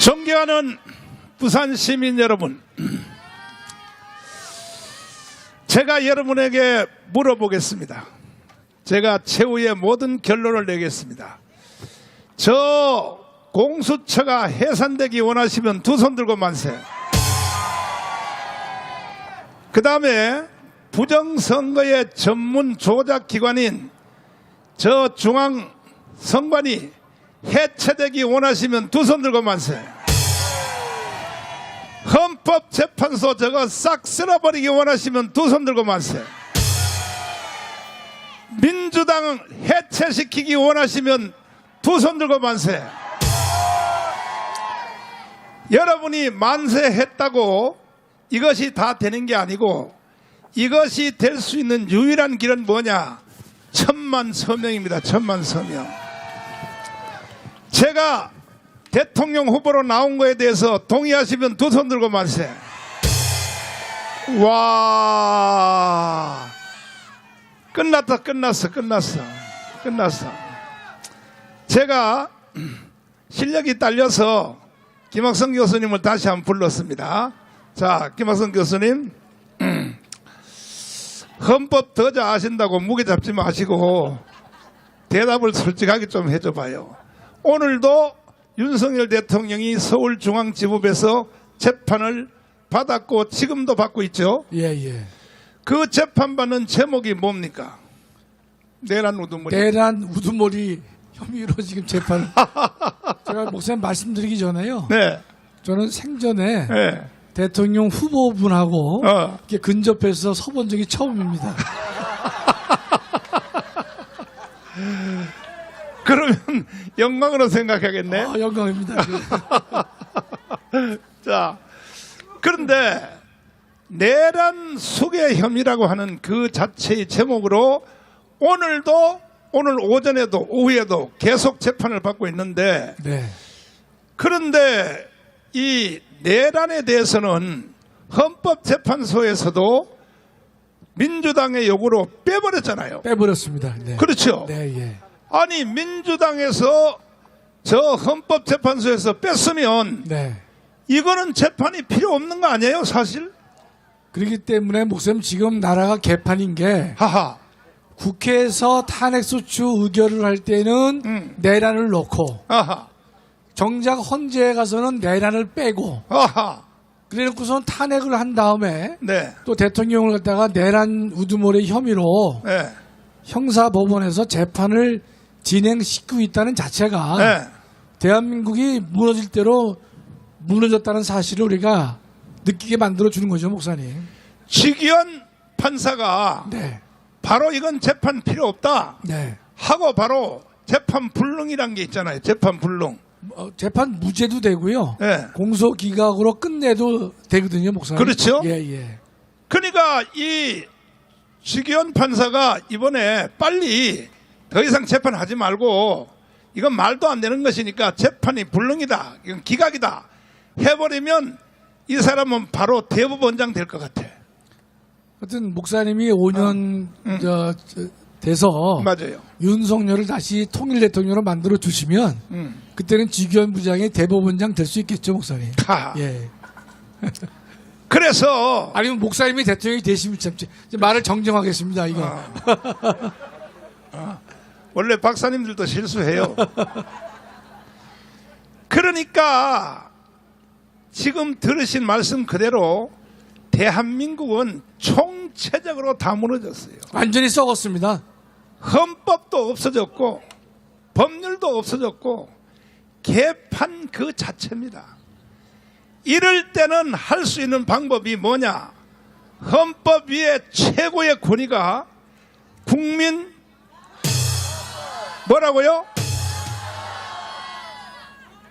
존경하는 부산 시민 여러분, 제가 여러분에게 물어보겠습니다. 제가 최후의 모든 결론을 내겠습니다. 저 공수처가 해산되기 원하시면 두 손 들고 만세. 그 다음에 부정선거의 전문 조작기관인 저 중앙선관위 해체되기 원하시면 두 손 들고 만세. 헌법재판소 저거 싹 쓸어버리기 원하시면 두 손 들고 만세. 민주당 해체시키기 원하시면 두 손 들고 만세. 여러분이 만세했다고 이것이 다 되는 게 아니고 이것이 될 수 있는 유일한 길은 뭐냐? 천만 서명입니다. 천만 서명. 제가 대통령 후보로 나온 거에 대해서 동의하시면 두 손 들고 만세. 와, 끝났다. 끝났어. 제가 실력이 딸려서 김학성 교수님을 다시 한번 불렀습니다. 자, 김학성 교수님, 헌법 더 잘 아신다고 무게 잡지 마시고 대답을 솔직하게 좀 해줘봐요. 오늘도 윤석열 대통령이 서울중앙지법에서 재판을 받았고 지금도 받고 있죠. 예. 그 재판받는 제목이 뭡니까? 내란 우두머리. 내란 우두머리 혐의로 지금 재판을. 제가 목사님 말씀드리기 전에요. 네. 저는 생전에 네. 대통령 후보분하고 이렇게 근접해서 서본 적이 처음입니다. 그러면 영광으로 생각하겠네. 영광입니다. 자, 그런데 내란 수괴 혐의라고 하는 그 자체의 제목으로 오늘 오전에도 오후에도 계속 재판을 받고 있는데, 네. 그런데 이 내란에 대해서는 헌법재판소에서도 민주당의 요구로 빼버렸잖아요. 빼버렸습니다. 네. 그렇죠. 네, 예. 아니, 민주당에서 저 헌법재판소에서 뺐으면 네. 이거는 재판이 필요 없는 거 아니에요, 사실? 그렇기 때문에 목사님 지금 나라가 개판인 게 하하. 국회에서 탄핵소추 의결을 할 때는 내란을 넣고 아하. 정작 헌재에 가서는 내란을 빼고 아하. 그래놓고선 탄핵을 한 다음에 네. 또 대통령을 갖다가 내란 우두머리 혐의로 네. 형사법원에서 재판을 진행시키고 있다는 자체가 네. 대한민국이 무너질 대로 무너졌다는 사실을 우리가 느끼게 만들어주는 거죠, 목사님. 지기현 판사가 네. 바로 이건 재판 필요 없다 네. 하고 바로 재판 불능이란 게 있잖아요. 재판 불능. 재판 무죄도 되고요. 네. 공소기각으로 끝내도 되거든요, 목사님. 그렇죠. 예. 그러니까 이 지기현 판사가 이번에 빨리 더 이상 재판하지 말고 이건 말도 안 되는 것이니까 재판이 불능이다, 이건 기각이다 해버리면 이 사람은 바로 대법원장 될 것 같아. 하여튼 목사님이 5년 돼서 맞아요. 윤석열을 다시 통일 대통령으로 만들어 주시면 그때는 지기현 부장이 대법원장 될 수 있겠죠, 목사님. 하. 예. 그래서 아니면 목사님이 대통령이 되시면 참지. 말을 정정하겠습니다, 이거. 원래 박사님들도 실수해요. 그러니까 지금 들으신 말씀 그대로 대한민국은 총체적으로 다 무너졌어요. 완전히 썩었습니다. 헌법도 없어졌고 법률도 없어졌고 개판 그 자체입니다. 이럴 때는 할 수 있는 방법이 뭐냐? 헌법 위에 최고의 권위가 국민 뭐라고요?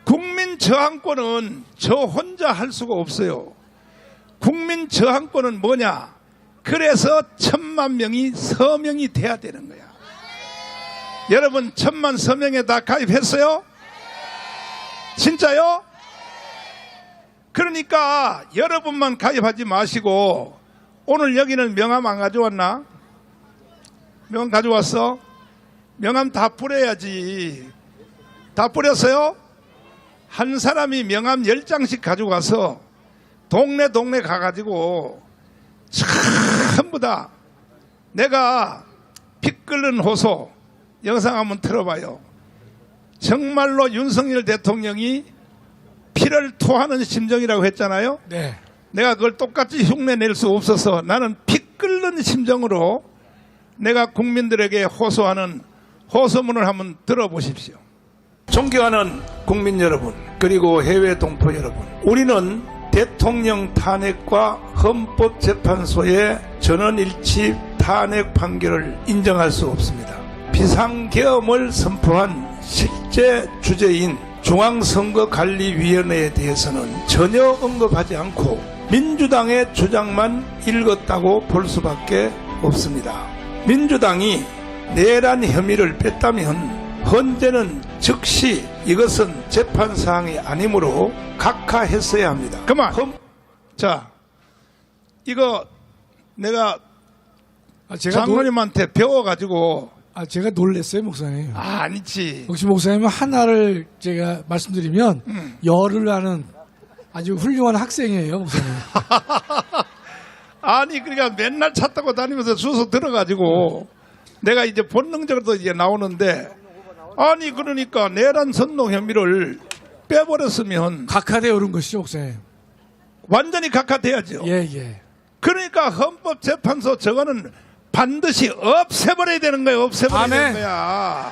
국민 저항권은 저 혼자 할 수가 없어요. 국민 저항권은 뭐냐? 그래서 1000만 명이 서명이 돼야 되는 거야. 여러분 1000만 서명에 다 가입했어요? 진짜요? 그러니까 여러분만 가입하지 마시고 오늘 여기는 명함 안 가져왔나? 명함 가져왔어? 명함 다 뿌려야지. 다 뿌렸어요? 한 사람이 명함 10장씩 가지고 가서 동네 가가지고 전부 다 내가 피 끓는 호소 영상 한번 틀어봐요. 정말로 윤석열 대통령이 피를 토하는 심정이라고 했잖아요. 네. 내가 그걸 똑같이 흉내낼 수 없어서 나는 피 끓는 심정으로 내가 국민들에게 호소하는 호소문을 한번 들어보십시오. 존경하는 국민 여러분, 그리고 해외 동포 여러분, 우리는 대통령 탄핵과 헌법재판소의 전원일치 탄핵 판결을 인정할 수 없습니다. 비상계엄을 선포한 실제 주제인 중앙선거관리위원회에 대해서는 전혀 언급하지 않고 민주당의 주장만 읽었다고 볼 수밖에 없습니다. 민주당이 내란 혐의를 뺐다면 헌재는 즉시 이것은 재판사항이 아니므로 각하했어야 합니다. 그만. 자, 이거 내가 장로님한테 배워가지고 제가 놀랬어요, 목사님. 아니지. 혹시 목사님은 하나를 제가 말씀드리면 열을 하는 아주 훌륭한 학생이에요, 목사님. 아니 그러니까 맨날 차 타고 다니면서 주소 들어가지고 내가 이제 본능적으로 이제 나오는데 아니 그러니까 내란 선동 혐의를 빼버렸으면 각하되어 오른 것이죠, 목사님. 완전히 각하돼야죠. 예. 그러니까 헌법재판소 저거는 반드시 없애버려야 되는 거예요. 없애버려야 아멘. 되는 거야.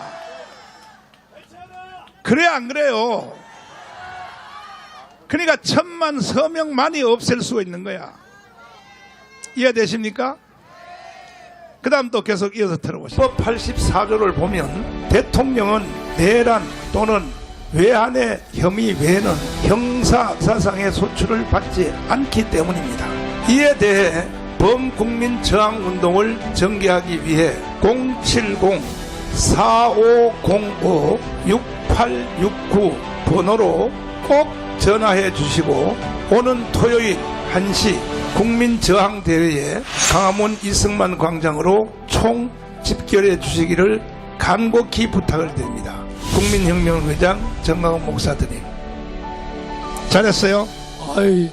그래 안 그래요? 그러니까 1000만 서명만이 없앨 수가 있는 거야. 이해되십니까? 그 다음 또 계속 이어서 들어보시죠. 법 84조를 보면 대통령은 내란 또는 외환의 혐의 외에는 형사사상의 소출을 받지 않기 때문입니다. 이에 대해 범국민 저항운동을 전개하기 위해 070-4505-6869 번호로 꼭 전화해 주시고 오는 토요일 1시 국민저항대회에 광화문 이승만 광장으로 총 집결해 주시기를 간곡히 부탁을 드립니다. 국민혁명의장 정강훈 목사드님. 잘했어요?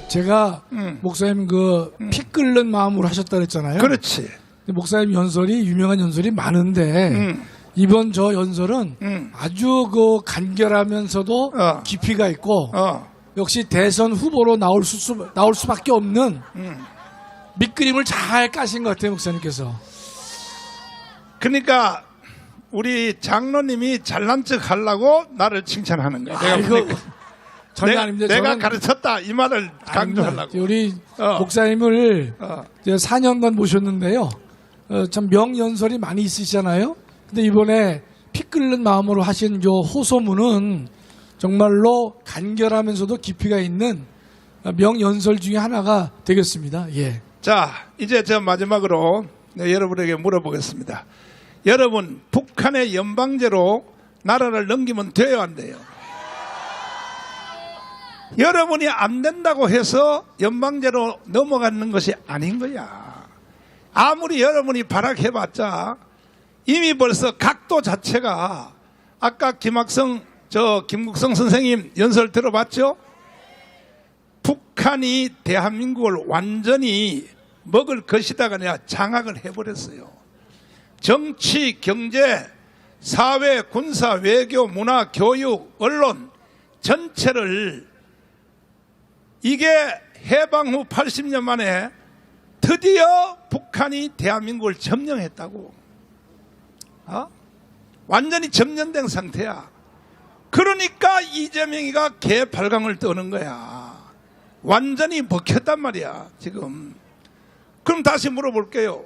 제가 목사님 그 피 끓는 마음으로 하셨다 그랬잖아요. 그렇지. 목사님 연설이 유명한 연설이 많은데 이번 저 연설은 아주 그 간결하면서도 깊이가 있고 역시 대선 후보로 나올 수밖에 없는 밑그림을 잘 까신 것 같아요, 목사님께서. 그러니까 우리 장로님이 잘난 척 하려고 나를 칭찬하는 거야. 전혀 아닙니다. 내가 저는 가르쳤다 이 말을 강조하려고. 우리 목사님을 4년간 모셨는데요. 참 명연설이 많이 있으시잖아요. 근데 이번에 피 끓는 마음으로 하신 저 호소문은 정말로 간결하면서도 깊이가 있는 명연설 중에 하나가 되겠습니다. 예. 자, 이제 저 마지막으로 여러분에게 물어보겠습니다. 여러분, 북한의 연방제로 나라를 넘기면 돼요, 안 돼요? 여러분이 안 된다고 해서 연방제로 넘어가는 것이 아닌 거야. 아무리 여러분이 발악해봤자 이미 벌써 각도 자체가 아까 김국성 선생님 연설 들어봤죠? 북한이 대한민국을 완전히 먹을 것이다가 아니라 장악을 해버렸어요. 정치, 경제, 사회, 군사, 외교, 문화, 교육, 언론 전체를 이게 해방 후 80년 만에 드디어 북한이 대한민국을 점령했다고. 완전히 점령된 상태야. 그러니까 이재명이가 개발광을 떠는 거야. 완전히 먹혔단 말이야 지금. 그럼 다시 물어볼게요.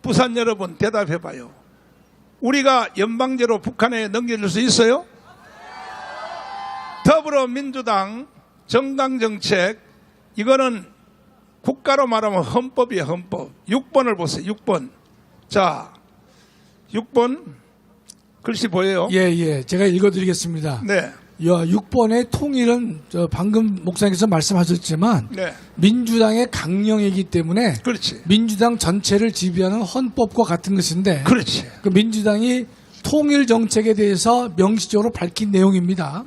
부산 여러분 대답해봐요. 우리가 연방제로 북한에 넘겨줄 수 있어요? 더불어민주당 정당정책, 이거는 국가로 말하면 헌법이에요. 헌법. 6번을 보세요. 6번. 자, 6번 글씨 보여요? 예. 제가 읽어드리겠습니다. 네. 6번의 통일은 방금 목사님께서 말씀하셨지만 네. 민주당의 강령이기 때문에 그렇지. 민주당 전체를 지배하는 헌법과 같은 것인데 그렇지. 그 민주당이 통일 정책에 대해서 명시적으로 밝힌 내용입니다.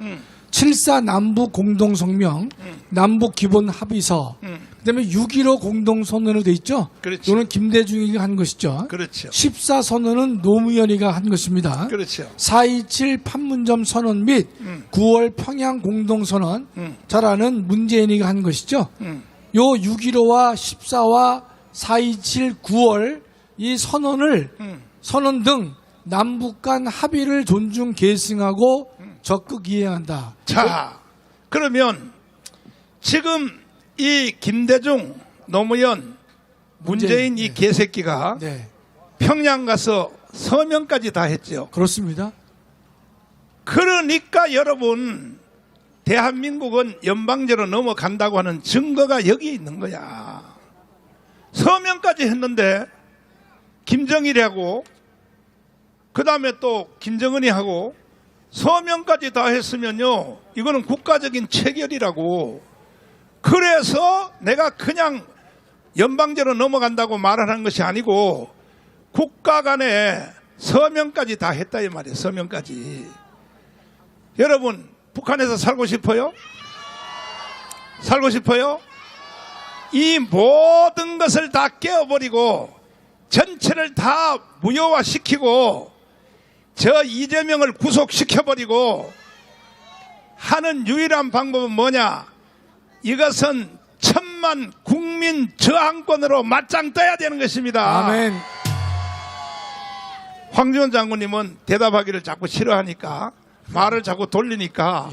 7.4 남북 공동성명, 남북 기본 합의서, 그다음에 6.15 공동선언으로 돼 있죠. 그렇죠. 이거는 김대중이가 한 것이죠. 그렇죠. 14선언은 노무현이가 한 것입니다. 그렇죠. 4.27 판문점 선언 및 9월 평양 공동선언, 잘 아는 문재인이가 한 것이죠. 요 6.15와 14와 4.27, 9월 이 선언 등 남북 간 합의를 존중 계승하고 적극 이행한다. 자, 그러면 지금 이 김대중, 노무현, 문재인 이 개새끼가 네, 평양 가서 서명까지 다 했죠. 그렇습니다. 그러니까 여러분, 대한민국은 연방제로 넘어간다고 하는 증거가 여기 있는 거야. 서명까지 했는데 김정일이하고 그 다음에 또 김정은이 하고 서명까지 다 했으면요, 이거는 국가적인 체결이라고. 그래서 내가 그냥 연방제로 넘어간다고 말하는 것이 아니고 국가 간에 서명까지 다 했다 이 말이에요. 서명까지. 여러분, 북한에서 살고 싶어요? 살고 싶어요? 이 모든 것을 다 깨어버리고 전체를 다 무효화시키고 저 이재명을 구속시켜버리고 하는 유일한 방법은 뭐냐? 이것은 천만 국민 저항권으로 맞짱 떠야 되는 것입니다. 아멘. 황교안 장군님은 대답하기를 자꾸 싫어하니까 말을 자꾸 돌리니까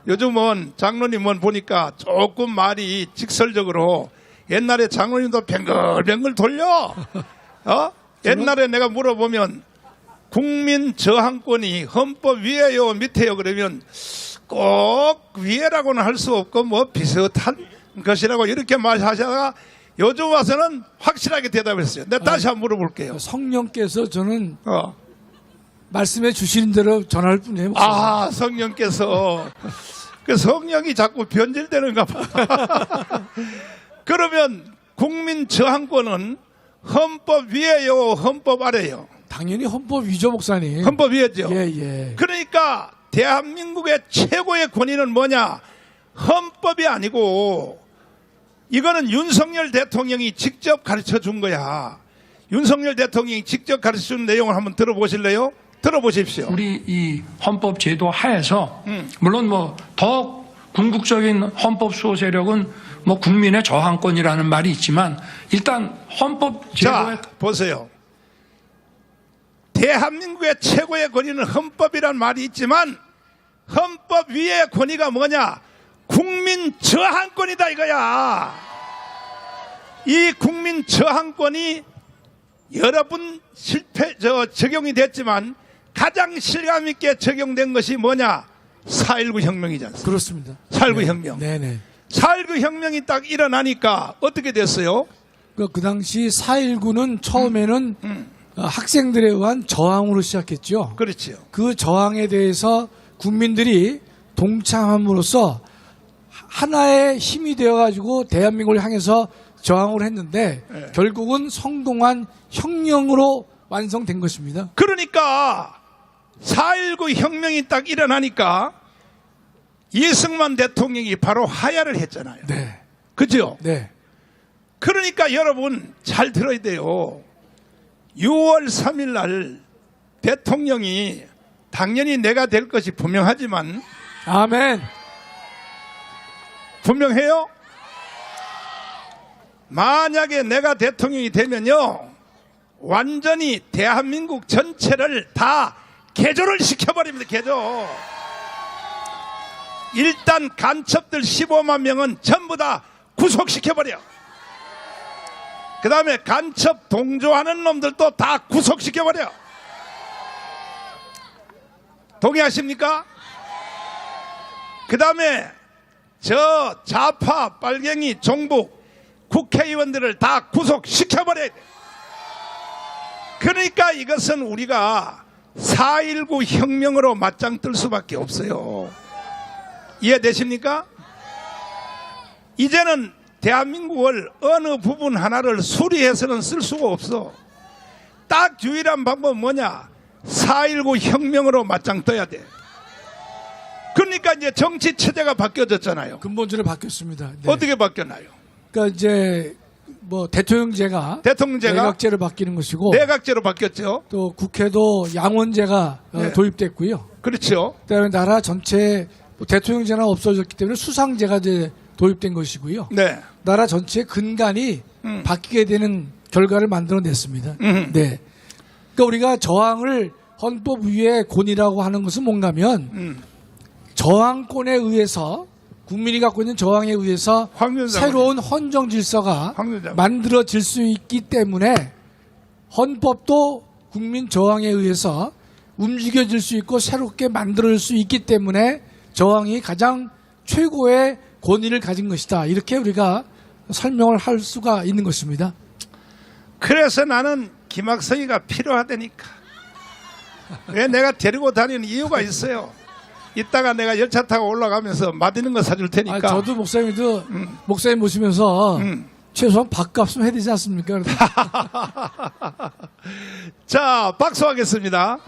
요즘은 장로님은 보니까 조금 말이 직설적으로, 옛날에 장로님도 뱅글뱅글 돌려. 옛날에 내가 물어보면 국민 저항권이 헌법 위에요 밑에요 그러면 꼭 위에라고는 할 수 없고 뭐 비슷한 것이라고 이렇게 말하다가 요즘 와서는 확실하게 대답했어요. 내가 다시 한번 물어볼게요. 성령께서 저는 말씀해 주시는 대로 전할 뿐이에요. 아, 성령께서. 그 성령이 자꾸 변질되는가 봐. 그러면 국민 저항권은 헌법 위에요, 헌법 아래요? 당연히 헌법 위조 목사님. 헌법 위에죠. 예. 그러니까 대한민국의 최고의 권위는 뭐냐? 헌법이 아니고 이거는 윤석열 대통령이 직접 가르쳐 준 거야. 윤석열 대통령이 직접 가르쳐 준 내용을 한번 들어보실래요? 들어보십시오. 우리 이 헌법 제도 하에서 물론 뭐 더 궁극적인 헌법 수호 세력은 뭐 국민의 저항권이라는 말이 있지만 일단 헌법 제도에 자, 보세요. 대한민국의 최고의 권위는 헌법이란 말이 있지만 헌법 위의 권위가 뭐냐? 국민 저항권이다 이거야. 이 국민 저항권이 여러 번 적용이 됐지만 가장 실감 있게 적용된 것이 뭐냐? 4.19 혁명이지 않습니까? 그렇습니다. 4.19 혁명. 네네. 4.19 혁명이 딱 일어나니까 어떻게 됐어요? 그 당시 4.19는 처음에는 학생들에 의한 저항으로 시작했죠. 그렇지요. 그 저항에 대해서 국민들이 동참함으로써 하나의 힘이 되어가지고 대한민국을 향해서 저항을 했는데 결국은 성공한 혁명으로 완성된 것입니다. 그러니까 4.19 혁명이 딱 일어나니까 이승만 대통령이 바로 하야를 했잖아요. 네. 그죠? 네. 그러니까 여러분 잘 들어야 돼요. 6월 3일 날 대통령이 당연히 내가 될 것이 분명하지만 아멘. 분명해요? 만약에 내가 대통령이 되면요 완전히 대한민국 전체를 다 개조를 시켜버립니다. 개조. 일단 간첩들 15만 명은 전부 다 구속시켜버려. 그 다음에 간첩 동조하는 놈들도 다 구속시켜버려. 동의하십니까? 그 다음에 저 좌파 빨갱이 종북 국회의원들을 다 구속시켜버려야 돼. 그러니까 이것은 우리가 4.19 혁명으로 맞짱 뜰 수밖에 없어요. 이해되십니까? 이제는 대한민국을 어느 부분 하나를 수리해서는 쓸 수가 없어. 딱 유일한 방법은 뭐냐? 4.19 혁명으로 맞짱 떠야 돼. 그러니까 이제 정치 체제가 바뀌어졌잖아요. 근본적으로 바뀌었습니다. 네. 어떻게 바뀌었나요? 그러니까 이제 뭐 대통령제가 내각제로 바뀌는 것이고 내각제로 바뀌었죠. 또 국회도 양원제가 네. 도입됐고요. 그렇죠. 그다음에 나라 전체 뭐 대통령제가 없어졌기 때문에 수상제가 이제 도입된 것이고요. 네. 나라 전체의 근간이 바뀌게 되는 결과를 만들어냈습니다. 네. 그러니까 우리가 저항을 헌법 위에 권위라고 하는 것은 뭔가면 저항권에 의해서 국민이 갖고 있는 저항에 의해서 황윤상 새로운 헌정 질서가 황윤상 만들어질 수 있기 때문에 헌법도 국민 저항에 의해서 움직여질 수 있고 새롭게 만들어질 수 있기 때문에 저항이 가장 최고의 권위를 가진 것이다. 이렇게 우리가 설명을 할 수가 있는 것입니다. 그래서 나는 김학성이가 필요하다니까. 왜 내가 데리고 다니는 이유가 있어요. 이따가 내가 열차 타고 올라가면서 맛있는 거 사줄 테니까. 저도 목사님도 목사님 모시면서 최소한 밥값은 해야 되지 않습니까? 자, 박수하겠습니다.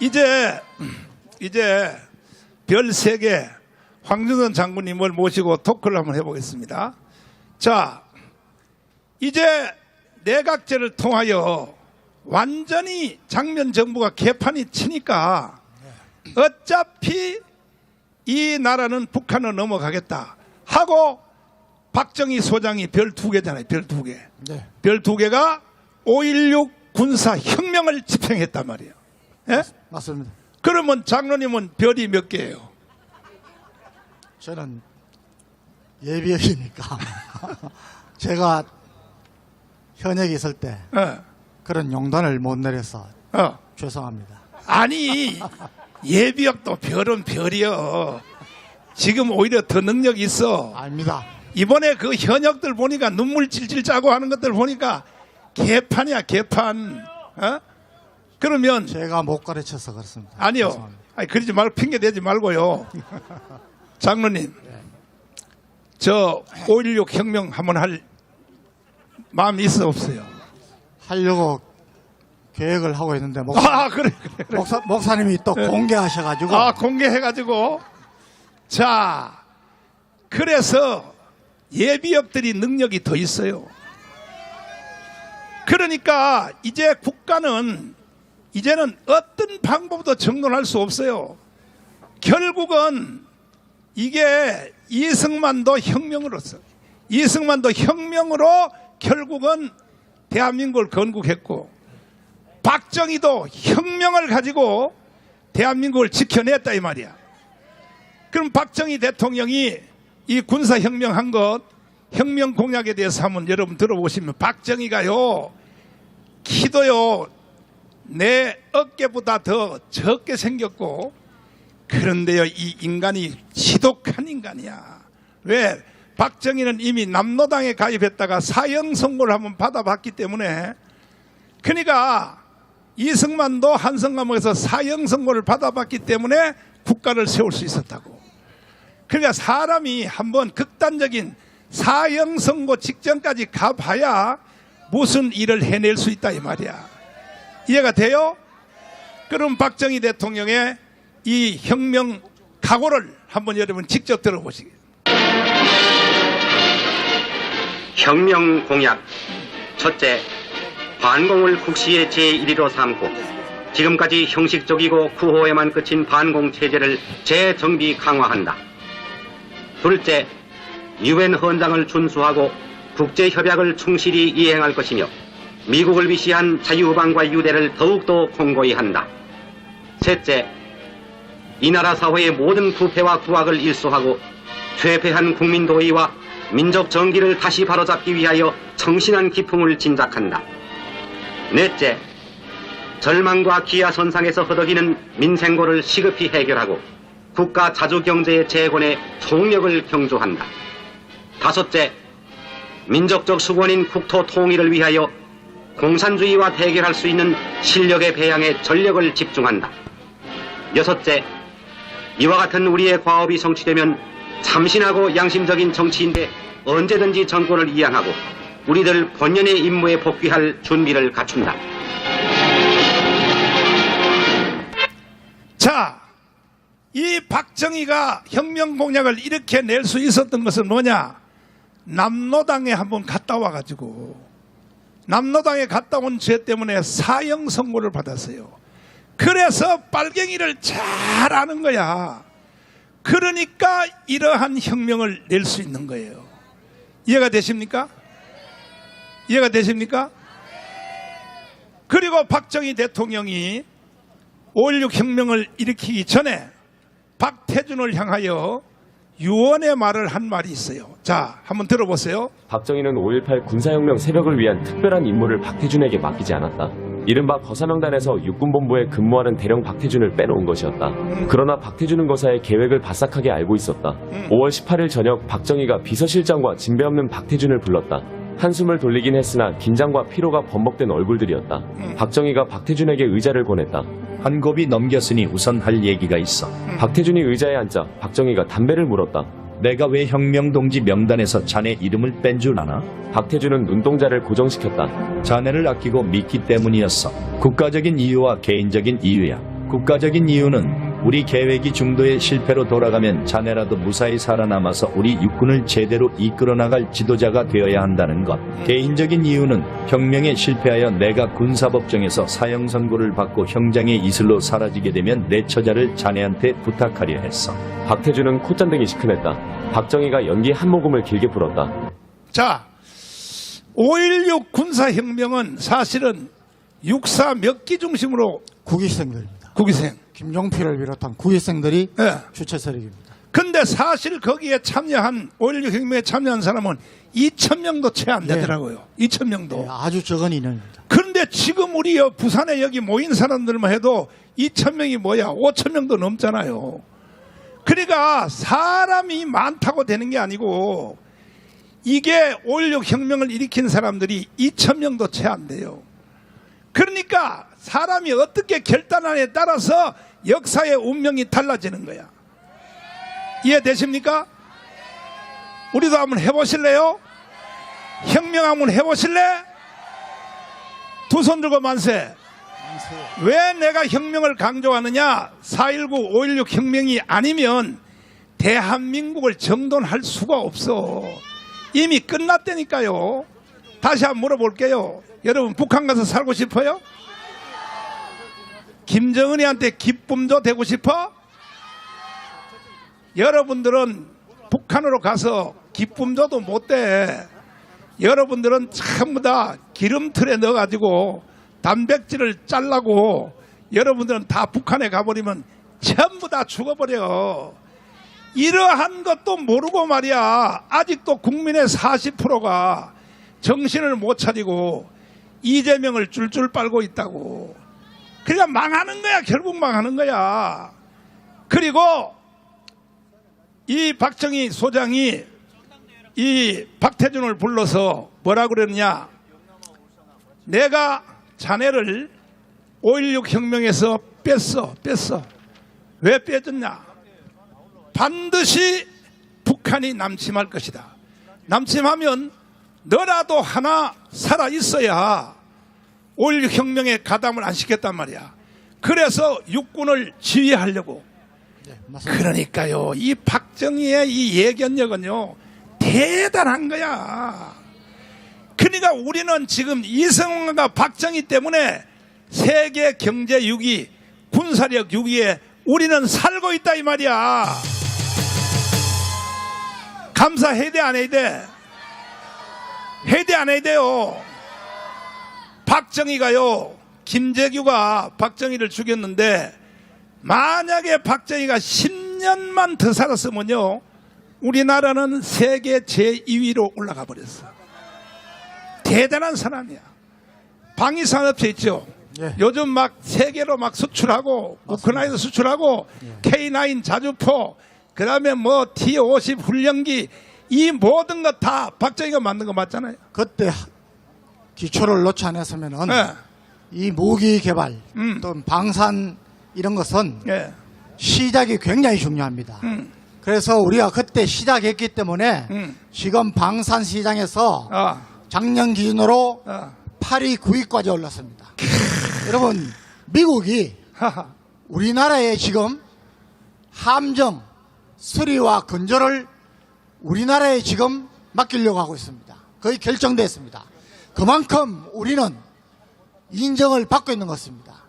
이제 별 3개 황준선 장군님을 모시고 토크를 한번 해보겠습니다. 자, 이제 내각제를 통하여 완전히 장면 정부가 개판이 치니까 어차피 이 나라는 북한으로 넘어가겠다 하고 박정희 소장이 별 2개잖아요. 별 2개. 네. 별 2개가 5.16 군사혁명을 집행했단 말이에요. 예? 맞습니다. 그러면 장로님은 별이 몇 개예요? 저는 예비역이니까 제가 현역에 있을 때 그런 용단을 못 내려서 죄송합니다. 아니 예비역도 별은 별이요. 지금 오히려 더 능력이 있어. 아닙니다. 이번에 그 현역들 보니까 눈물 질질 짜고 하는 것들 보니까 개판이야 개판. 그러면 제가 못 가르쳐서 그렇습니다. 아니요. 죄송합니다. 아니 그러지 말고 핑계 대지 말고요. 장로님, 저 5.16 혁명 한번 할 마음이 있어 없어요? 하려고 계획을 하고 있는데 그래. 목사님이 또 공개하셔가지고 공개해가지고 자 그래서 예비역들이 능력이 더 있어요. 그러니까 이제 국가는 이제는 어떤 방법도 정론할 수 없어요. 결국은 이게 이승만도 혁명으로서 이승만도 혁명으로 결국은 대한민국을 건국했고 박정희도 혁명을 가지고 대한민국을 지켜냈다 이 말이야. 그럼 박정희 대통령이 이 군사혁명한 것 혁명 공약에 대해서 한번 여러분 들어보시면 박정희가요 키도요 내 어깨보다 더 적게 생겼고 그런데요 이 인간이 지독한 인간이야. 왜? 박정희는 이미 남노당에 가입했다가 사형 선고를 한번 받아봤기 때문에 그러니까 이승만도 한성감옥에서 사형 선고를 받아봤기 때문에 국가를 세울 수 있었다고. 그러니까 사람이 한번 극단적인 사형 선고 직전까지 가봐야 무슨 일을 해낼 수 있다 이 말이야. 이해가 돼요? 그럼 박정희 대통령의 이 혁명 각오를 한번 여러분 직접 들어보시겠습니다. 혁명 공약. 첫째, 반공을 국시의 제1위로 삼고 지금까지 형식적이고 구호에만 그친 반공 체제를 재정비 강화한다. 둘째, 유엔 헌장을 준수하고 국제협약을 충실히 이행할 것이며 미국을 위시한 자유후방과 유대를 더욱더 공고히 한다. 셋째, 이 나라 사회의 모든 부패와 구악을 일소하고 퇴폐한 국민 도의와 민족 정기를 다시 바로잡기 위하여 성실한 기풍을 진작한다. 넷째, 절망과 기아선상에서 허덕이는 민생고를 시급히 해결하고 국가 자주경제의 재건에 총력을 경조한다. 다섯째, 민족적 수권인 국토 통일을 위하여 공산주의와 대결할 수 있는 실력의 배양에 전력을 집중한다. 여섯째, 이와 같은 우리의 과업이 성취되면 참신하고 양심적인 정치인데 언제든지 정권을 이양하고 우리들 본연의 임무에 복귀할 준비를 갖춘다. 자, 이 박정희가 혁명 공약을 이렇게 낼 수 있었던 것은 뭐냐? 남로당에 한번 갔다 와가지고 남로당에 갔다 온 죄 때문에 사형 선고를 받았어요. 그래서 빨갱이를 잘 아는 거야. 그러니까 이러한 혁명을 낼 수 있는 거예요. 이해가 되십니까? 이해가 되십니까? 그리고 박정희 대통령이 5.16 혁명을 일으키기 전에 박태준을 향하여 유언의 말을 한 말이 있어요. 자, 한번 들어보세요. 박정희는 5.18 군사혁명 세력을 위한 특별한 임무를 박태준에게 맡기지 않았다. 이른바 거사명단에서 육군본부에 근무하는 대령 박태준을 빼놓은 것이었다. 그러나 박태준은 거사의 계획을 바싹하게 알고 있었다. 5월 18일 저녁 박정희가 비서실장과 진배 없는 박태준을 불렀다. 한숨을 돌리긴 했으나 긴장과 피로가 범벅된 얼굴들이었다. 박정희가 박태준에게 의자를 권했다. 한 곱이 넘겼으니 우선 할 얘기가 있어. 박태준이 의자에 앉자 박정희가 담배를 물었다. 내가 왜 혁명동지 명단에서 자네 이름을 뺀 줄 아나? 박태준은 눈동자를 고정시켰다. 자네를 아끼고 믿기 때문이었어. 국가적인 이유와 개인적인 이유야. 국가적인 이유는 우리 계획이 중도의 실패로 돌아가면 자네라도 무사히 살아남아서 우리 육군을 제대로 이끌어 나갈 지도자가 되어야 한다는 것. 개인적인 이유는 혁명에 실패하여 내가 군사법정에서 사형 선고를 받고 형장의 이슬로 사라지게 되면 내 처자를 자네한테 부탁하려 했어. 박태준은 콧잔등이 시큰했다. 박정희가 연기 한 모금을 길게 불었다. 자, 5.16 군사혁명은 사실은 육사 몇 기 중심으로 국위생들입니다. 국위생. 김종필을 비롯한 국위생들이 예. 주체 세력입니다. 근데 사실 거기에 참여한 5.16 혁명에 참여한 사람은 2,000명도 채 안 되더라고요. 2,000명도. 네, 아주 적은 인원입니다. 그런데 지금 우리 부산에 여기 모인 사람들만 해도 2,000명이 뭐야? 5,000명도 넘잖아요. 그러니까 사람이 많다고 되는 게 아니고 이게 5.16 혁명을 일으킨 사람들이 2,000명도 채 안 돼요. 그러니까 사람이 어떻게 결단하느냐에 따라서 역사의 운명이 달라지는 거야. 이해되십니까? 우리도 한번 해보실래요? 혁명 한번 해보실래? 두 손 들고 만세. 왜 내가 혁명을 강조하느냐? 4.19, 5.16 혁명이 아니면 대한민국을 정돈할 수가 없어. 이미 끝났다니까요. 다시 한번 물어볼게요. 여러분 북한 가서 살고 싶어요? 김정은이한테 기쁨도 되고 싶어? 여러분들은 북한으로 가서 기쁨 줘도 못 돼. 여러분들은 전부 다 기름틀에 넣어가지고 단백질을 잘라고 여러분들은 다 북한에 가버리면 전부 다 죽어버려. 이러한 것도 모르고 말이야. 아직도 국민의 40%가 정신을 못 차리고 이재명을 줄줄 빨고 있다고. 그러니까 망하는 거야. 결국 망하는 거야. 그리고 이 박정희 소장이 이 박태준을 불러서 뭐라 그랬느냐? 내가 자네를 5.16 혁명에서 뺐어. 왜 뺐었냐? 반드시 북한이 남침할 것이다. 남침하면 너라도 하나 살아 있어야 5.16 혁명에 가담을 안 시켰단 말이야. 그래서 육군을 지휘하려고. 네, 맞습니다. 그러니까요, 이 박정희의 이 예견력은요 대단한 거야. 그러니까 우리는 지금 이승만과 박정희 때문에 세계 경제 6위, 군사력 6위에 우리는 살고 있다 이 말이야. 감사해야 돼 안 해야 돼? 해야 돼 안 해야 돼요? 박정희가요, 김재규가 박정희를 죽였는데 만약에 박정희가 10년만 더 살았으면요 우리나라는 세계 제2위로 올라가 버렸어. 대단한 사람이야. 방위산업체 있죠. 예. 요즘 막 세계로 막 수출하고 우크라이나 수출하고 K9 자주포 그다음에 뭐 T-50 훈련기 이 모든 것 다 박정희가 만든 거 맞잖아요. 그때 기초를 놓지 않았으면은 네. 이 무기 개발 또 방산 이런 것은 예. 시작이 굉장히 중요합니다. 그래서 우리가 그때 시작했기 때문에 지금 방산 시장에서 작년 기준으로 8위, 9위까지 올랐습니다. 여러분 미국이 우리나라의 지금 함정 수리와 건조를 우리나라에 지금 맡기려고 하고 있습니다. 거의 결정됐습니다. 그만큼 우리는 인정을 받고 있는 것입니다.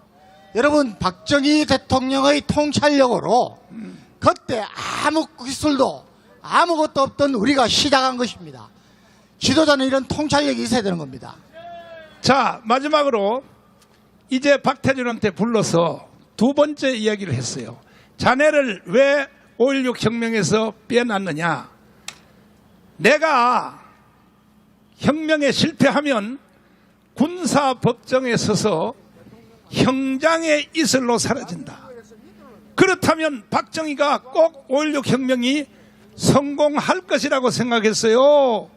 여러분, 박정희 대통령의 통찰력으로 그때 아무 기술도 아무것도 없던 우리가 시작한 것입니다. 지도자는 이런 통찰력이 있어야 되는 겁니다. 자, 마지막으로 이제 박태준한테 불러서 두 번째 이야기를 했어요. 자네를 왜 5.16 혁명에서 빼놨느냐. 내가 혁명에 실패하면 군사법정에 서서 형장의 이슬로 사라진다. 그렇다면 박정희가 꼭 5.16 혁명이 성공할 것이라고 생각했어요?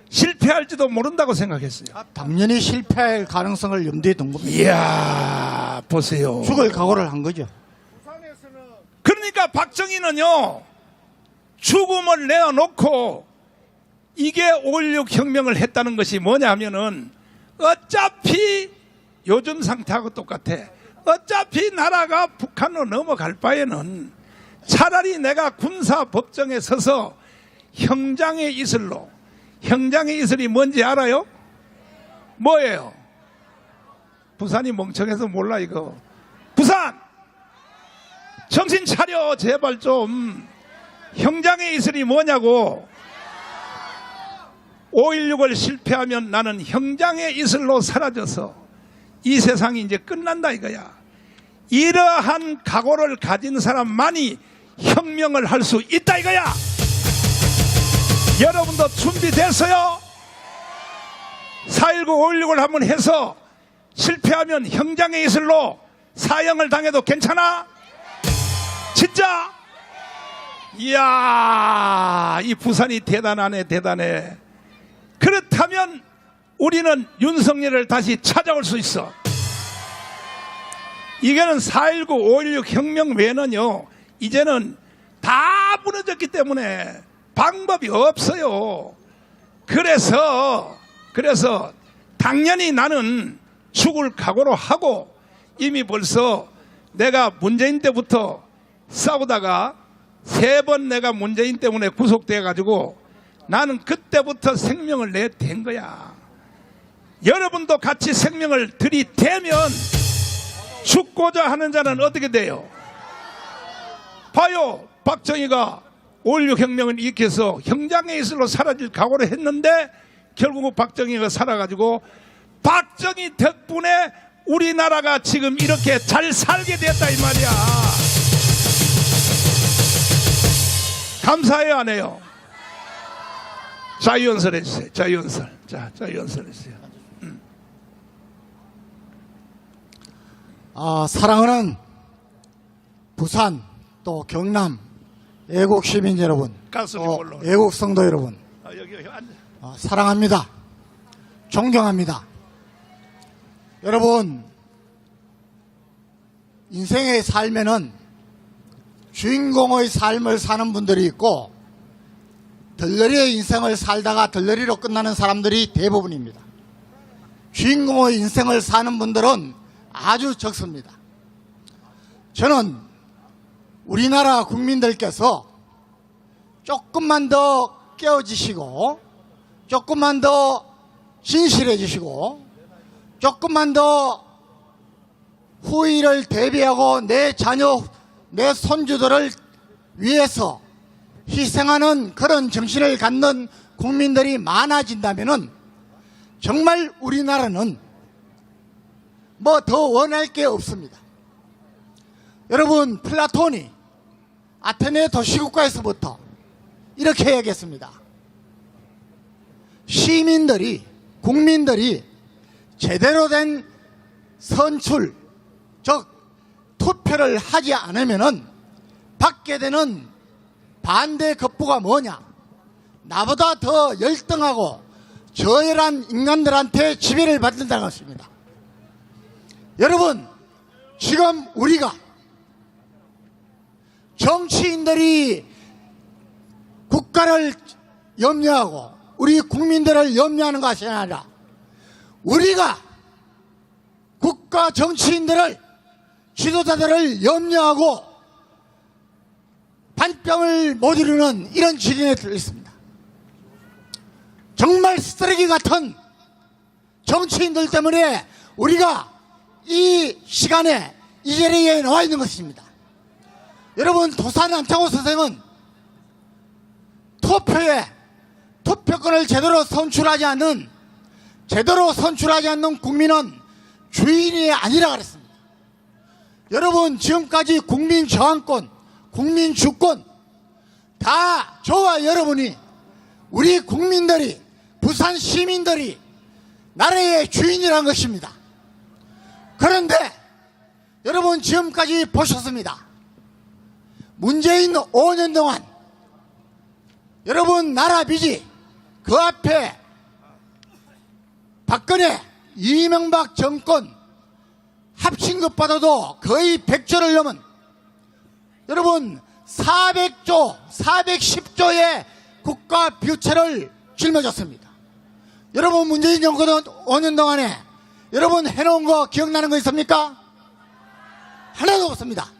실패할지도 모른다고 생각했어요? 당연히 실패할 가능성을 염두에 둔 겁니다. 이야, 보세요. 죽을 각오를 한 거죠. 그러니까 박정희는요, 죽음을 내어놓고 이게 5.16 혁명을 했다는 것이 뭐냐 하면은 어차피 요즘 상태하고 똑같아. 어차피 나라가 북한으로 넘어갈 바에는 차라리 내가 군사법정에 서서 형장의 이슬로, 형장의 이슬이 뭔지 알아요? 뭐예요? 부산이 멍청해서 몰라 이거. 부산! 정신 차려 제발 좀. 형장의 이슬이 뭐냐고. 5.16을 실패하면 나는 형장의 이슬로 사라져서 이 세상이 이제 끝난다 이거야. 이러한 각오를 가진 사람만이 혁명을 할 수 있다 이거야. 여러분도 준비됐어요? 4.19, 5.16을 한번 해서 실패하면 형장의 이슬로 사형을 당해도 괜찮아? 진짜? 이야, 이 부산이 대단하네, 대단해. 그렇다면 우리는 윤석열을 다시 찾아올 수 있어. 이게는 4.19, 5.16 혁명 외에는요, 이제는 다 무너졌기 때문에 방법이 없어요. 그래서 당연히 나는 죽을 각오로 하고 이미 벌써 내가 문재인 때부터 싸우다가 3번 내가 문재인 때문에 구속돼 가지고 나는 그때부터 생명을 내댄 거야. 여러분도 같이 생명을 들이대면 죽고자 하는 자는 어떻게 돼요? 봐요. 박정희가 5.16 혁명을 일으켜서 형장의 이슬로 사라질 각오를 했는데 결국은 박정희가 살아가지고 박정희 덕분에 우리나라가 지금 이렇게 잘 살게 됐다 이 말이야. 감사해요 안 해요? 자유연설 해주세요. 자유연설. 자유연설 해주세요. 사랑하는 부산 또 경남 애국 시민 여러분, 가수 좀 또 올라오세요. 애국 성도 여러분, 여기 앉아. 사랑합니다. 존경합니다. 여러분, 인생의 삶에는 주인공의 삶을 사는 분들이 있고 덜러리의 인생을 살다가 덜러리로 끝나는 사람들이 대부분입니다. 주인공의 인생을 사는 분들은 아주 적습니다. 저는 우리나라 국민들께서 조금만 더 깨어지시고 조금만 더 진실해지시고 조금만 더 후일을 대비하고 내 자녀, 내 손주들을 위해서 희생하는 그런 정신을 갖는 국민들이 많아진다면은 정말 우리나라는 뭐 더 원할 게 없습니다. 여러분, 플라톤이 아테네 도시국가에서부터 이렇게 얘기했습니다. 시민들이, 국민들이 제대로 된 선출, 즉 투표를 하지 않으면은 받게 되는 반대 급부가 뭐냐? 나보다 더 열등하고 저열한 인간들한테 지배를 받는다는 것입니다. 여러분, 지금 우리가 정치인들이 국가를 염려하고 우리 국민들을 염려하는 것이 아니라 우리가 국가 정치인들을 지도자들을 염려하고 반병을 못 이루는 이런 지경에 들렸습니다. 정말 쓰레기 같은 정치인들 때문에 우리가 이 시간에 이 자리에 나와 있는 것입니다. 여러분, 도산 안창호 선생은 투표권을 제대로 선출하지 않는 국민은 주인이 아니라 그랬습니다. 여러분, 지금까지 국민 저항권, 국민 주권 다 저와 여러분이, 우리 국민들이, 부산 시민들이 나라의 주인이라는 것입니다. 그런데 여러분, 지금까지 보셨습니다. 문재인 5년 동안 여러분 나라 빚이 그 앞에 박근혜, 이명박 정권 합친 것보다도 거의 100조를 넘은 여러분 400조, 410조의 국가 부채를 짊어졌습니다. 여러분, 문재인 정권 5년 동안에 여러분 해놓은 거 기억나는 거 있습니까? 하나도 없습니다.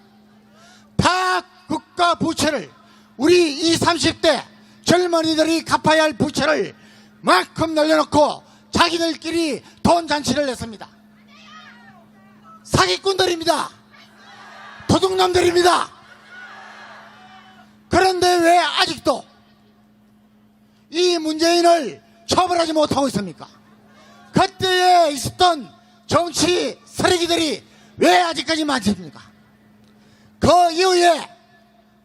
다 국가 부채를, 우리 20, 30대 젊은이들이 갚아야 할 부채를 만큼 늘려놓고 자기들끼리 돈 잔치를 냈습니다. 사기꾼들입니다. 도둑놈들입니다. 그런데 왜 아직도 이 문재인을 처벌하지 못하고 있습니까? 그때에 있었던 정치 쓰레기들이 왜 아직까지 많습니까? 그 이후에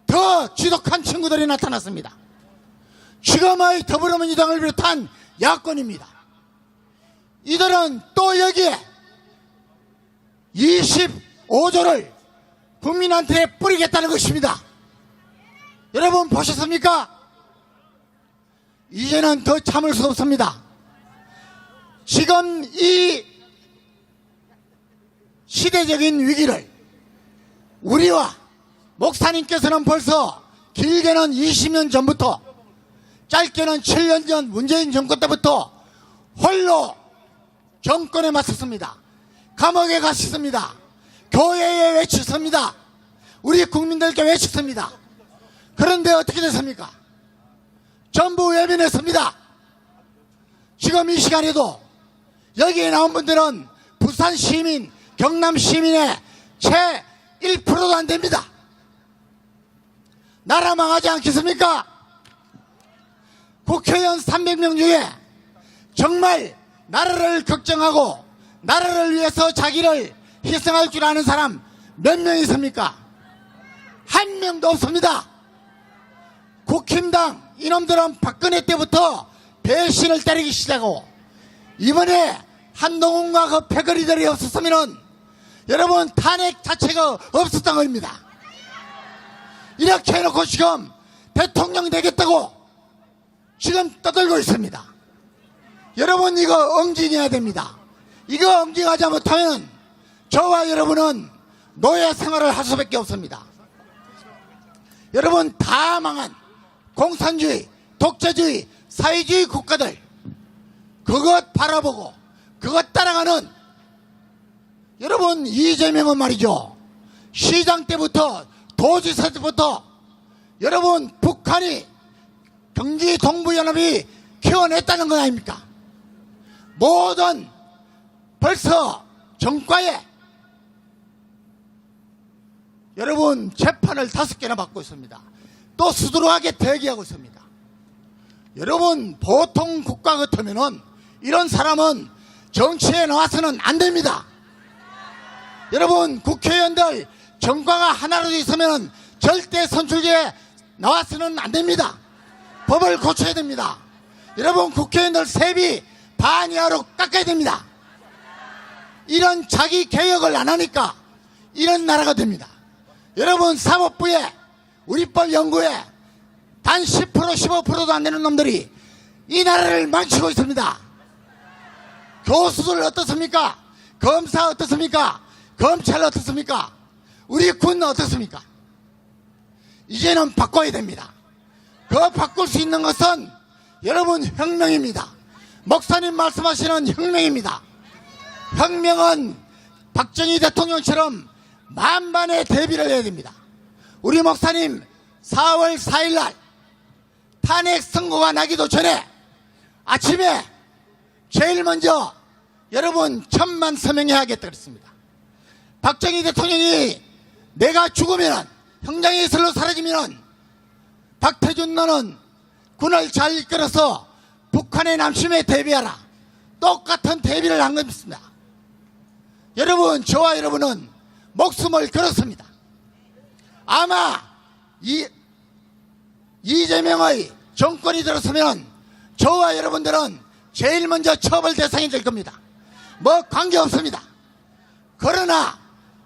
더 지독한 친구들이 나타났습니다. 지금의 더불어민주당을 비롯한 야권입니다. 이들은 또 여기에 25조를 국민한테 뿌리겠다는 것입니다. 여러분 보셨습니까? 이제는 더 참을 수 없습니다. 지금 이 시대적인 위기를 우리와 목사님께서는 벌써 길게는 20년 전부터, 짧게는 7년 전 문재인 정권 때부터 홀로 정권에 맞섰습니다. 감옥에 갔습니다. 교회에 외쳤습니다. 우리 국민들께 외쳤습니다. 그런데 어떻게 됐습니까? 전부 외면했습니다. 지금 이 시간에도 여기에 나온 분들은 부산 시민, 경남 시민의 채 1%도 안 됩니다. 나라 망하지 않겠습니까? 국회의원 300명 중에 정말 나라를 걱정하고 나라를 위해서 자기를 희생할 줄 아는 사람 몇 명 있습니까? 한 명도 없습니다. 국힘당 이놈들은 박근혜 때부터 배신을 때리기 시작하고, 이번에 한동훈과 그 패거리들이 없었으면은 여러분 탄핵 자체가 없었던 겁니다. 이렇게 해놓고 지금 대통령 되겠다고 지금 떠들고 있습니다. 여러분, 이거 응징해야 됩니다. 이거 응징하지 못하면 저와 여러분은 노예 생활을 할 수밖에 없습니다. 여러분, 다 망한 공산주의, 독재주의, 사회주의 국가들, 그것 바라보고 그것 따라가는 여러분, 이재명은 말이죠, 시장 때부터 도지사 때부터 여러분 북한이 경기동부연합이 키워냈다는 건 아닙니까? 모든 벌써 정과에 여러분 재판을 5개나 받고 있습니다. 또 수두룩하게 대기하고 있습니다. 여러분, 보통 국가 같으면은 이런 사람은 정치에 나와서는 안 됩니다. 여러분, 국회의원들 정과가 하나라도 있으면 절대 선출제에 나와서는 안 됩니다. 법을 고쳐야 됩니다. 여러분, 국회의원들 세비 반 이하로 깎아야 됩니다. 이런 자기 개혁을 안 하니까 이런 나라가 됩니다. 여러분, 사법부에 우리법 연구에 단 10% 15%도 안 되는 놈들이 이 나라를 망치고 있습니다. 교수들 어떻습니까? 검사 어떻습니까? 검찰 어떻습니까? 우리 군 어떻습니까? 이제는 바꿔야 됩니다. 그 바꿀 수 있는 것은 여러분 혁명입니다. 목사님 말씀하시는 혁명입니다. 혁명은 박정희 대통령처럼 만반의 대비를 해야 됩니다. 우리 목사님 4월 4일 날 탄핵 선고가 나기도 전에 아침에 제일 먼저 여러분 1000만 서명해야 하겠다 그랬습니다. 박정희 대통령이 내가 죽으면 형장의 설로 사라지면 박태준 너는 군을 잘 이끌어서 북한의 남심에 대비하라. 똑같은 대비를 한 겁니다. 여러분, 저와 여러분은 목숨을 걸었습니다. 아마 이재명의 정권이 들어서면 저와 여러분들은 제일 먼저 처벌 대상이 될 겁니다. 뭐 관계없습니다. 그러나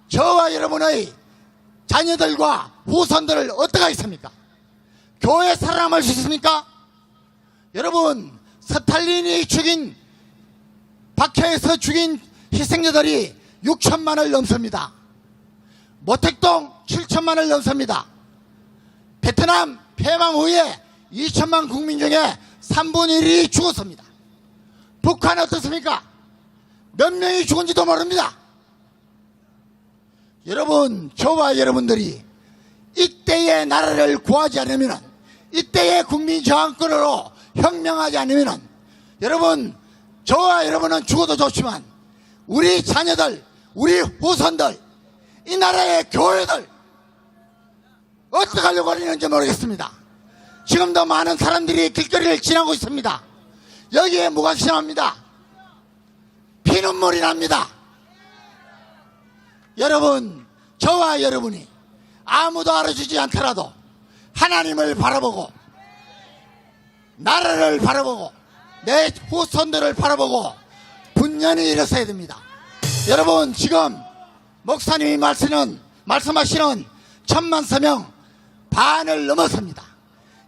저와 여러분의 자녀들과 후손들을 어떻게 하겠습니까? 교회 살아남을 수 있습니까? 여러분, 스탈린이 죽인, 박해에서 죽인 희생자들이 6천만을 넘습니다. 모택동 7천만을 넘습니다. 베트남 패망 후에 2천만 국민 중에 3분의 1이 죽었습니다. 북한은 어떻습니까? 몇 명이 죽은지도 모릅니다. 여러분, 저와 여러분들이 이때의 나라를 구하지 않으면, 이때의 국민 저항권으로 혁명하지 않으면, 여러분, 저와 여러분은 죽어도 좋지만 우리 자녀들, 우리 후손들, 이 나라의 교회들 어떻게 하려고 하는지 모르겠습니다. 지금도 많은 사람들이 길거리를 지나고 있습니다. 여기에 무관심합니다. 피눈물이 납니다. 여러분, 저와 여러분이 아무도 알아주지 않더라도 하나님을 바라보고, 나라를 바라보고, 내 후손들을 바라보고 분연히 일어서야 됩니다. 여러분, 지금 목사님이 말씀하시는 1000만 서명 반을 넘었습니다.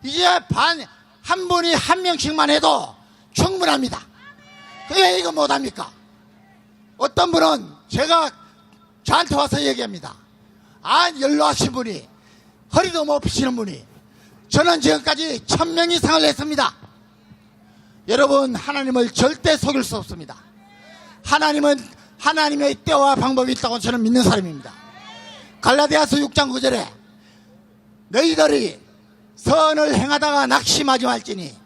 이제 한 분이 한 명씩만 해도 충분합니다. 왜 이거 못합니까? 어떤 분은 저한테 와서 얘기합니다. 연로하신 분이, 허리도 못 펴시는 분이, 저는 지금까지 1000명 이상을 했습니다. 여러분, 하나님을 절대 속일 수 없습니다. 하나님은 하나님의 때와 방법이 있다고 저는 믿는 사람입니다. 갈라디아서 6장 9절에 너희들이 선을 행하다가 낙심하지 말지니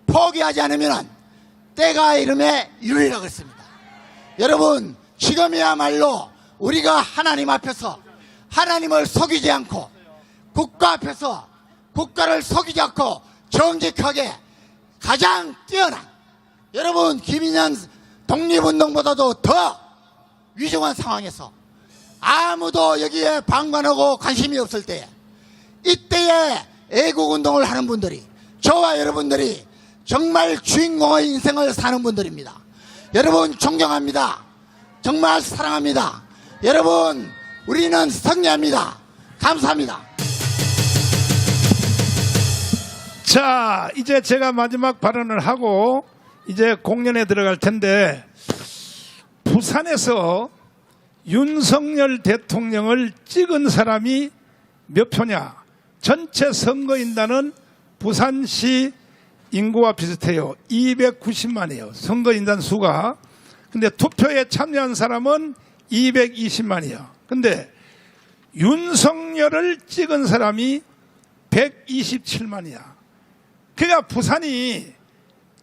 포기하지 않으면 때가 이름에 이르리라 그랬습니다. 여러분, 지금이야말로 우리가 하나님 앞에서 하나님을 속이지 않고, 국가 앞에서 국가를 속이지 않고 정직하게 가장 뛰어난, 여러분, 김인현 독립운동보다도 더 위중한 상황에서 아무도 여기에 방관하고 관심이 없을 때에, 이때에 애국운동을 하는 분들이, 저와 여러분들이 정말 주인공의 인생을 사는 분들입니다. 여러분, 존경합니다. 정말 사랑합니다. 여러분, 우리는 승리합니다. 감사합니다. 자, 이제 제가 마지막 발언을 하고 이제 공연에 들어갈 텐데, 부산에서 윤석열 대통령을 찍은 사람이 몇 표냐? 전체 선거인단은 부산시 인구와 비슷해요. 290만이에요. 선거인단 수가. 근데 투표에 참여한 사람은 220만이에요. 근데 윤석열을 찍은 사람이 127만이야. 그러니까 부산이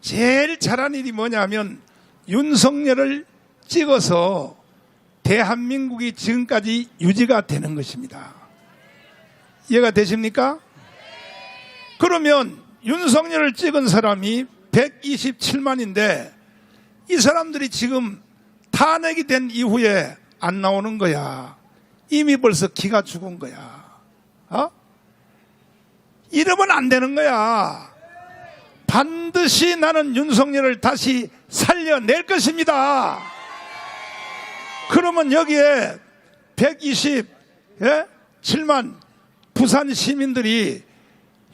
제일 잘한 일이 뭐냐면 윤석열을 찍어서 대한민국이 지금까지 유지가 되는 것입니다. 이해가 되십니까? 그러면 윤석열을 찍은 사람이 127만인데 이 사람들이 지금 탄핵이 된 이후에 안 나오는 거야. 이미 벌써 기가 죽은 거야. 이러면 안 되는 거야. 반드시 나는 윤석열을 다시 살려낼 것입니다. 그러면 여기에 127만 부산 시민들이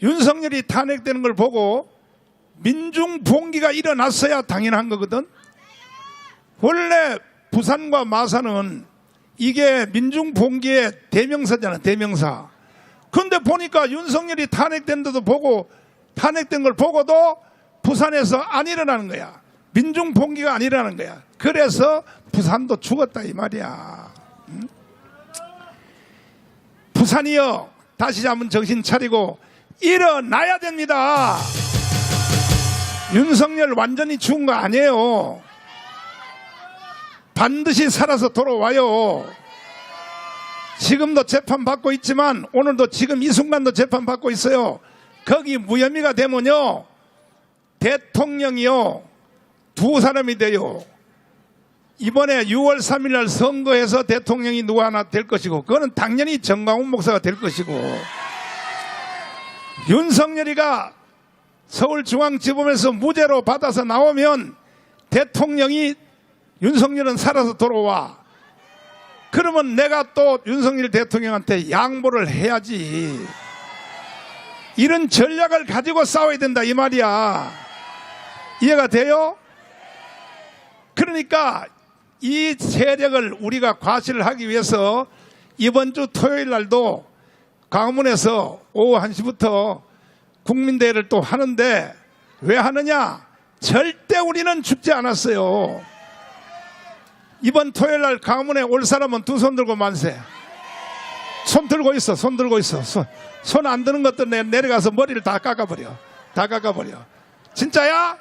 윤석열이 탄핵되는 걸 보고 민중봉기가 일어났어야 당연한 거거든. 원래 부산과 마산은 이게 민중봉기의 대명사잖아, 대명사. 그런데 보니까 윤석열이 탄핵된 데도 보고, 탄핵된 걸 보고도 부산에서 안 일어나는 거야. 민중봉기가 안 일어나는 거야. 그래서 부산도 죽었다 이 말이야. 부산이여 다시 한번 정신 차리고 일어나야 됩니다. 윤석열 완전히 죽은 거 아니에요. 반드시 살아서 돌아와요. 지금도 재판받고 있지만 오늘도 지금 이 순간도 재판받고 있어요. 거기 무혐의가 되면요 대통령이요 두 사람이 돼요. 이번에 6월 3일 날 선거에서 대통령이 누구 하나 될 것이고 그거는 당연히 정광훈 목사가 될 것이고 윤석열이가 서울중앙지법에서 무죄로 받아서 나오면 대통령이 윤석열은 살아서 돌아와. 그러면 내가 또 윤석열 대통령한테 양보를 해야지. 이런 전략을 가지고 싸워야 된다 이 말이야. 이해가 돼요? 그러니까 이 세력을 우리가 과시를 하기 위해서 이번 주 토요일 날도 광화문에서 오후 1시부터 국민대회를 또 하는데 왜 하느냐? 절대 우리는 죽지 않았어요. 이번 토요일 날 광화문에 올 사람은 두 손 들고 만세. 손 들고 있어. 손 들고 있어. 손 안 드는 것도 내려가서 머리를 다 깎아버려. 다 깎아버려. 진짜야?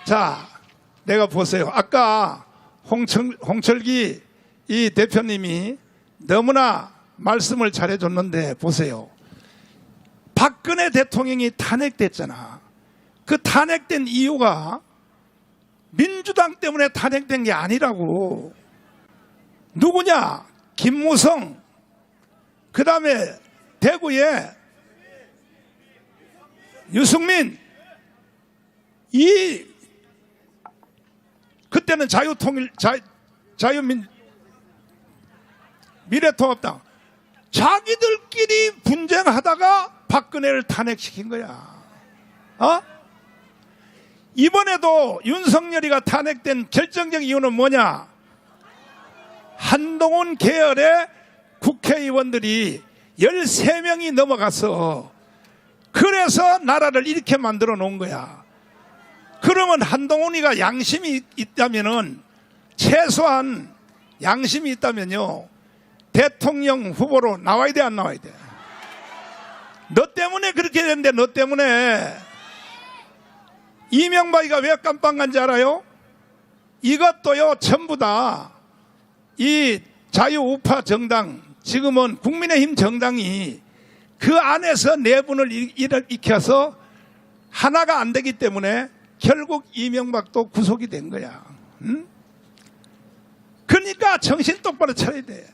자, 내가 보세요. 아까 홍철기 이 대표님이 너무나 말씀을 잘해줬는데 보세요. 박근혜 대통령이 탄핵됐잖아. 그 탄핵된 이유가 민주당 때문에 탄핵된 게 아니라고. 누구냐? 김무성, 그 다음에 대구에 유승민, 그때는 미래통합당 자기들끼리 분쟁하다가 박근혜를 탄핵시킨 거야. 이번에도 윤석열이가 탄핵된 결정적 이유는 뭐냐? 한동훈 계열의 국회의원들이 13명이 넘어가서 그래서 나라를 이렇게 만들어 놓은 거야. 그러면 한동훈이가 양심이 있다면은 최소한 양심이 있다면요 대통령 후보로 나와야 돼 안 나와야 돼? 너 때문에 그렇게 됐는데 너 때문에 이명박이가 왜 깜빵 간지 알아요? 이것도요 전부 다 이 자유우파 정당 지금은 국민의힘 정당이 그 안에서 내분을 일으켜서 하나가 안 되기 때문에 결국 이명박도 구속이 된 거야. 응? 그러니까 정신 똑바로 차려야 돼.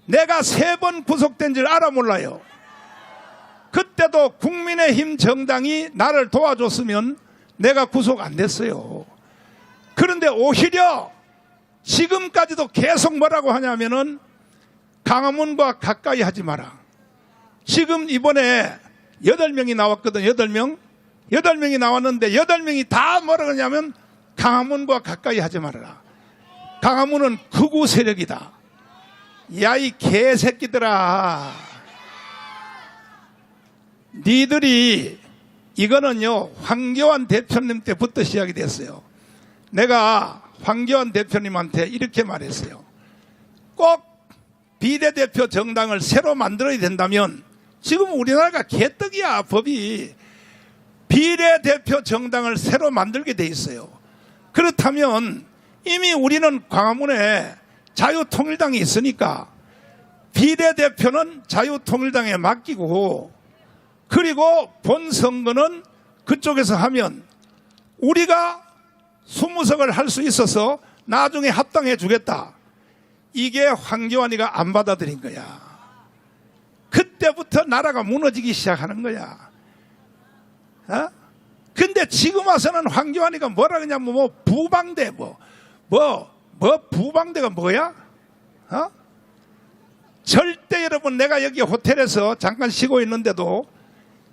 내가 3번 구속된 줄 알아 몰라요. 그때도 국민의힘 정당이 나를 도와줬으면 내가 구속 안 됐어요. 그런데 오히려 지금까지도 계속 뭐라고 하냐면은 강화문과 가까이 하지 마라. 지금 이번에 8명이 나왔거든. 8명이 나왔는데 8명이 다 뭐라고 하냐면 강화문과 가까이 하지 말아라. 강화문은 극우 세력이다. 야, 이 개새끼들아. 니들이 이거는요 황교안 대표님 때부터 시작이 됐어요. 내가 황교안 대표님한테 이렇게 말했어요. 꼭 비례대표 정당을 새로 만들어야 된다면 지금 우리나라가 개떡이야. 법이 비례대표 정당을 새로 만들게 돼 있어요. 그렇다면 이미 우리는 광화문에 자유통일당이 있으니까 비례대표는 자유통일당에 맡기고 그리고 본선거는 그쪽에서 하면 우리가 20석을 할 수 있어서 나중에 합당해 주겠다. 이게 황교안이가 안 받아들인 거야. 그때부터 나라가 무너지기 시작하는 거야. 근데 지금 와서는 황교안이가 뭐라 그러냐면 뭐 부방대 부방대가 뭐야? 절대 여러분 내가 여기 호텔에서 잠깐 쉬고 있는데도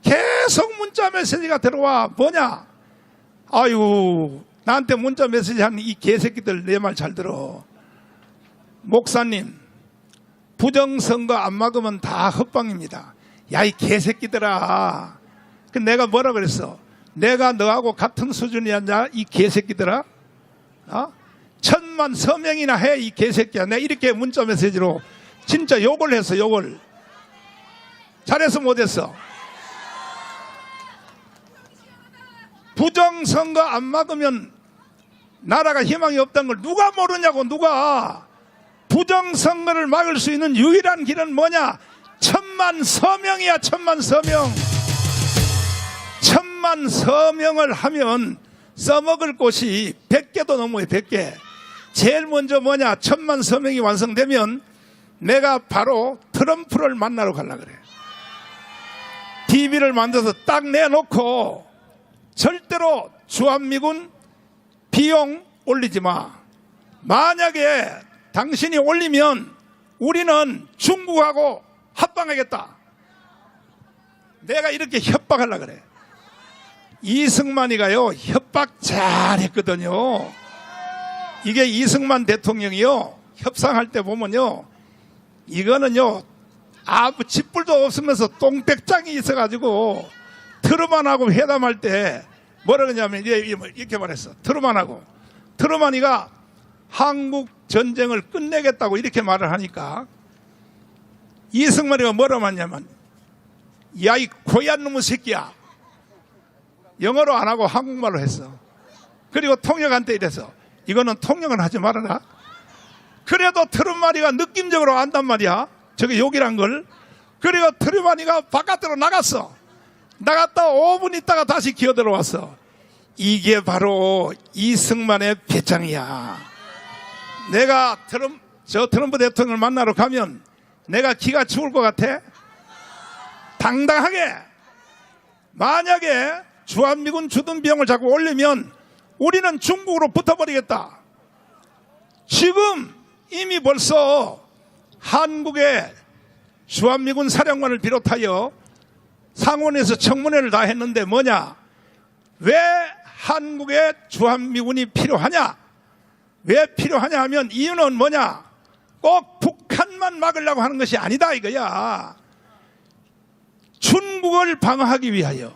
계속 문자 메시지가 들어와. 뭐냐? 아유 나한테 문자 메시지 하는 이 개새끼들 내 말 잘 들어. 목사님 부정선거 안 막으면 다 헛방입니다. 야, 이 개새끼들아. 그 내가 뭐라 그랬어? 내가 너하고 같은 수준이었냐 이 개새끼들아? 1000만 서명이나 해 이 개새끼야. 내가 이렇게 문자 메시지로 진짜 욕을 했어, 욕을. 잘했어, 못했어? 부정선거 안 막으면 나라가 희망이 없다는 걸 누가 모르냐고, 누가. 부정선거를 막을 수 있는 유일한 길은 뭐냐? 1000만 서명이야, 1000만 서명. 1000만 서명을 하면 써먹을 곳이 100개도 넘어요, 100개. 제일 먼저 뭐냐? 1000만 서명이 완성되면 내가 바로 트럼프를 만나러 가려고 그래. TV를 만들어서 딱 내놓고 절대로 주한미군 비용 올리지 마. 만약에 당신이 올리면 우리는 중국하고 합방하겠다. 내가 이렇게 협박하려고 그래. 이승만이가요, 협박 잘했거든요. 이게 이승만 대통령이요, 협상할 때 보면요, 이거는요, 아무 짓불도 없으면서 똥백장이 있어가지고 트루만하고 회담할 때 뭐라 그러냐면 이렇게 말했어. 트루만이가 한국 전쟁을 끝내겠다고 이렇게 말을 하니까 이승만이가 뭐라 말냐면, 야, 이 고얀 놈의 새끼야. 영어로 안 하고 한국말로 했어. 그리고 통역한테 이래서, 이거는 통역은 하지 말아라. 그래도 트루만이가 느낌적으로 안단 말이야, 저게 욕이란 걸. 그리고 트루만이가 바깥으로 나갔어. 나갔다 5분 있다가 다시 기어 들어왔어. 이게 바로 이승만의 배짱이야. 내가 트럼프 대통령을 만나러 가면 내가 기가 죽을 것 같아? 당당하게, 만약에 주한미군 주둔 비용을 자꾸 올리면 우리는 중국으로 붙어버리겠다. 지금 이미 벌써 한국의 주한미군 사령관을 비롯하여 상원에서 청문회를 다 했는데 뭐냐? 왜 한국의 주한미군이 필요하냐? 왜 필요하냐 하면 이유는 뭐냐? 꼭 북한만 막으려고 하는 것이 아니다 이거야. 중국을 방어하기 위하여,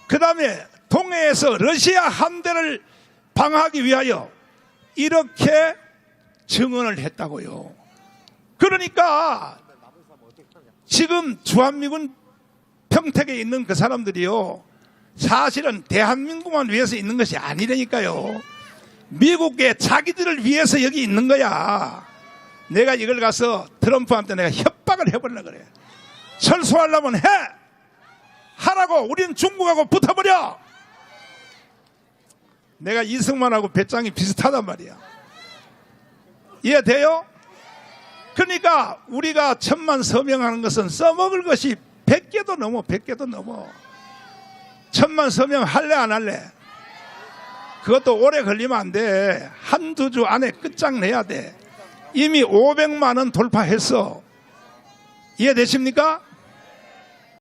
그 다음에 동해에서 러시아 함대를 방어하기 위하여 이렇게 증언을 했다고요. 그러니까 지금 주한미군 평택에 있는 그 사람들이요, 사실은 대한민국만 위해서 있는 것이 아니라니까요. 미국의 자기들을 위해서 여기 있는 거야. 내가 이걸 가서 트럼프한테 내가 협박을 해보려고 그래. 철수하려면 해! 하라고. 우리는 중국하고 붙어버려. 내가 이승만하고 배짱이 비슷하단 말이야. 이해돼요? 그러니까 우리가 1000만 서명하는 것은 써먹을 것이 100개도 넘어. 100개도 넘어. 1000만 서명 할래 안 할래? 그것도 오래 걸리면 안 돼. 한두 주 안에 끝장내야 돼. 이미 500만 원 돌파했어. 이해되십니까?